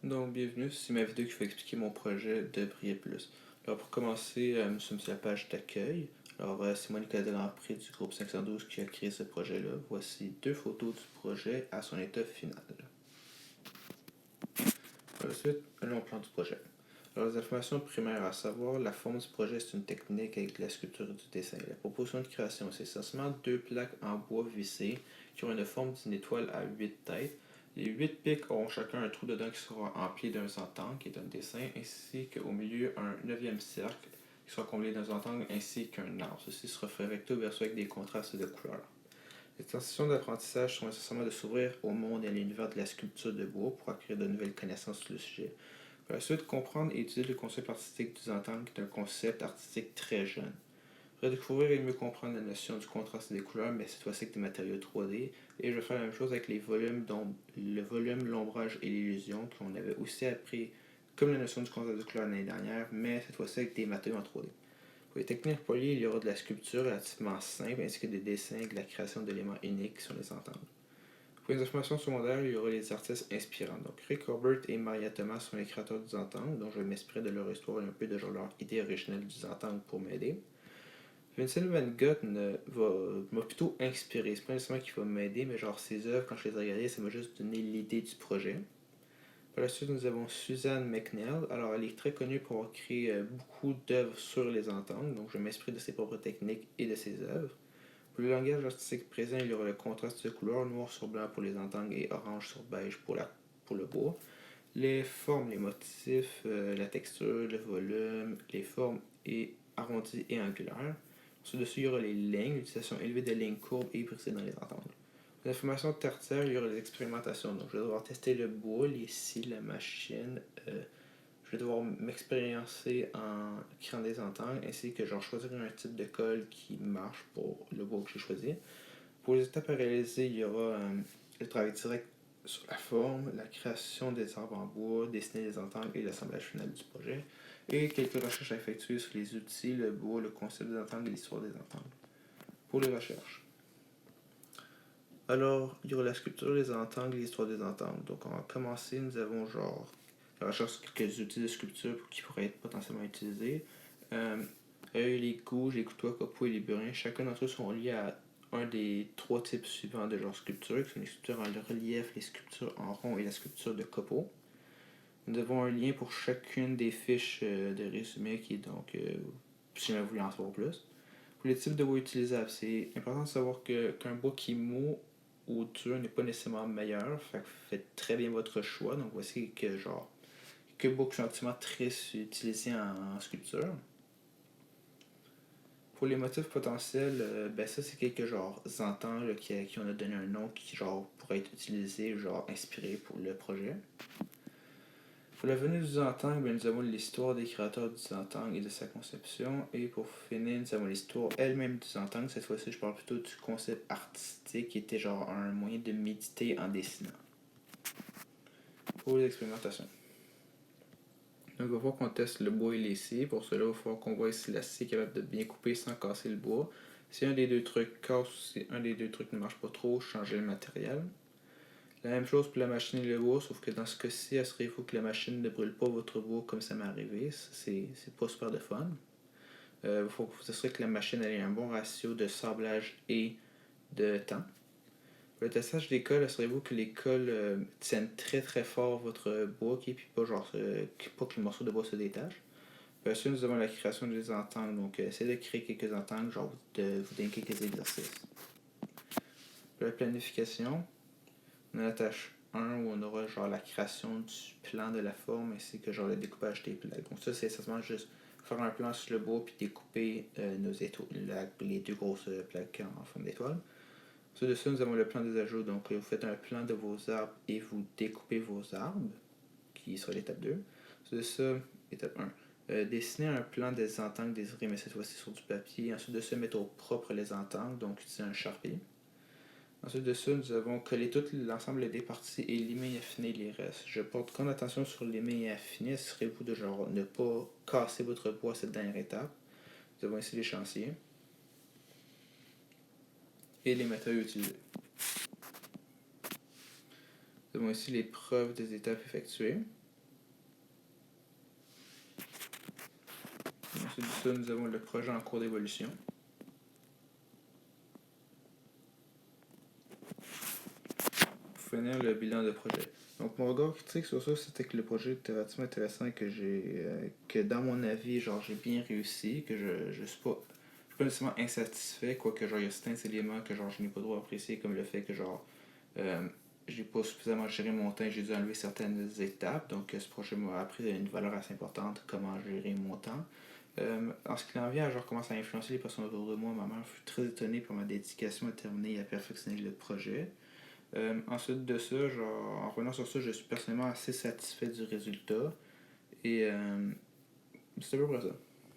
Donc, bienvenue, c'est ma vidéo qui va expliquer mon projet de Briller Plus. Alors, pour commencer, nous sommes sur la page d'accueil. Alors, c'est moi, Nicolas Delampré du groupe 512 qui a créé ce projet-là. Voici deux photos du projet à son état final. Ensuite, un long plan du projet. Alors, les informations primaires à savoir, la forme du projet, c'est une technique avec la sculpture et du dessin. La proposition de création, c'est essentiellement deux plaques en bois vissées qui ont une forme d'une étoile à 8 têtes. Les 8 pics auront chacun un trou dedans qui sera empli d'un centangle, qui est un dessin, ainsi qu'au milieu un neuvième cercle qui sera comblé d'un centangle ainsi qu'un arbre. Ceci sera fait recto verso avec des contrastes de couleurs. Les transitions d'apprentissage sont essentiellement de s'ouvrir au monde et à l'univers de la sculpture de bois pour acquérir de nouvelles connaissances sur le sujet. Par la suite, comprendre et étudier le concept artistique du Zentangle, qui est un concept artistique très jeune. Redécouvrir et mieux comprendre la notion du contraste des couleurs, mais cette fois-ci avec des matériaux 3D. Et je vais faire la même chose avec les volumes, dont le volume, l'ombrage et l'illusion, qu'on avait aussi appris comme la notion du contraste des couleurs l'année dernière, mais cette fois-ci avec des matériaux en 3D. Pour les techniques polies, il y aura de la sculpture relativement simple, ainsi que des dessins et de la création d'éléments uniques sur les entendres. Pour les informations secondaires, il y aura les artistes inspirants. Donc, Rick Robert et Maria Thomas sont les créateurs du Zentangle, donc je vais m'inspirer de leur histoire et un peu de genre leur idée originelle du Zentangle pour m'aider. Vincent Van Gogh m'a plutôt inspiré. C'est pas nécessairement qu'il va m'aider, mais genre ses œuvres, quand je les ai regardées, ça m'a juste donné l'idée du projet. Par la suite, nous avons Suzanne McNeil. Alors, elle est très connue pour avoir créé beaucoup d'œuvres sur les ententes, donc je vais m'inspirer de ses propres techniques et de ses œuvres. Pour le langage artistique présent, il y aura le contraste de couleurs noir sur blanc pour les entangles et orange sur beige pour le bois. Les formes, les motifs, la texture, le volume, les formes et arrondies et angulaires. Dessus, il y aura les lignes, l'utilisation élevée de lignes courbes et brisées dans les entangles. Pour l'information tertiaire, il y aura les expérimentations. Donc, je vais devoir tester le bois, les scies, la machine. Je vais devoir m'expériencer en créant des entangles, ainsi que genre choisir un type de colle qui marche pour le bois que j'ai choisi. Pour les étapes à réaliser, il y aura le travail direct sur la forme, la création des arbres en bois, dessiner les entangles et l'assemblage final du projet, et quelques recherches à effectuer sur les outils, le bois, le concept des entangles et l'histoire des entangles. Pour les recherches. Alors, il y aura la sculpture des entangles et l'histoire des entangles. Donc, on va commencer, nous avons genre la recherche sur quelques outils de sculpture qui pourraient être potentiellement utilisés. Les gouges, les couteaux à copeaux et les burins, chacun d'entre eux sont liés à un des trois types suivants de genre sculpture, qui sont les sculptures en relief, les sculptures en rond et la sculpture de copeaux. Nous avons un lien pour chacune des fiches de résumé qui est donc, si vous voulez en savoir plus. Pour les types de bois utilisables, c'est important de savoir qu'un bois qui est mou ou dur n'est pas nécessairement meilleur. Fait que faites très bien votre choix. Donc voici que genre que bois qui sont actuellement très utilisés en sculpture. Pour les motifs potentiels, ben ça c'est quelques genre ententes qui on a donné un nom qui genre pourrait être utilisé, genre inspiré pour le projet. Pour la venue du Zentangle, ben, nous avons l'histoire des créateurs du Zentangle et de sa conception. Et pour finir, nous avons l'histoire elle-même du Zentangle. Cette fois-ci, je parle plutôt du concept artistique qui était genre un moyen de méditer en dessinant. Pour les expérimentations. Donc, il va falloir qu'on teste le bois et les scies. Pour cela, il va falloir qu'on voit si la scie est capable de bien couper sans casser le bois. Si un des deux trucs casse ou si un des deux trucs ne marche pas trop, changer le matériel. La même chose pour la machine et le bois, sauf que dans ce cas-ci, assurez-vous que la machine ne brûle pas votre bois comme ça m'est arrivé. C'est pas super de fun. Il faut que vous assurez que la machine ait un bon ratio de sablage et de temps. Pour le testage des cols, assurez-vous que les cols tiennent très très fort votre bois, puis pas, genre, pas que le morceau de bois se détache. Puis ensuite, nous avons la création des entangles. Donc, essayez de créer quelques entangles, genre de vous donner quelques exercices. Pour la planification, on a la tâche 1 où on aura genre la création du plan de la forme ainsi que genre le découpage des plaques. Donc ça c'est essentiellement juste faire un plan sur le bois puis découper les deux grosses plaques en forme d'étoile. Ensuite de ça, nous avons le plan des ajouts. Donc vous faites un plan de vos arbres et vous découpez vos arbres, qui sera l'étape 2. Ensuite de ça, étape 1. Dessiner un plan des entangles désirés, mais cette fois-ci sur du papier. Ensuite de ça, mettre au propre les entangles, donc utiliser un Sharpie. Ensuite de ça, nous avons collé tout l'ensemble des parties et limer et affiner les restes. Je porte grande attention sur limer et affiner. Assurez-vous de genre ne pas casser votre bois à cette dernière étape. Nous avons ici l'échéancier et les matériaux utilisés. Nous avons ici les preuves des étapes effectuées. Ensuite de ça, nous avons le projet en cours d'évolution. Pour finir, le bilan de projet. Donc, mon regard critique sur ça, c'était que le projet était relativement intéressant et que dans mon avis, genre, j'ai bien réussi, que je suis pas nécessairement insatisfait, quoique, genre, il y a certains éléments que, genre, je n'ai pas le droit d'apprécier, comme le fait que, genre, euh, j'ai pas suffisamment géré mon temps et j'ai dû enlever certaines étapes. Donc, ce projet m'a appris une valeur assez importante, comment gérer mon temps. En ce qui en vient à genre comment ça a influencé les personnes autour de moi, ma mère fut très étonnée par ma dédication à terminer et à perfectionner le projet. Ensuite de ça, genre, en revenant sur ça, je suis personnellement assez satisfait du résultat. Et c'est à peu près ça.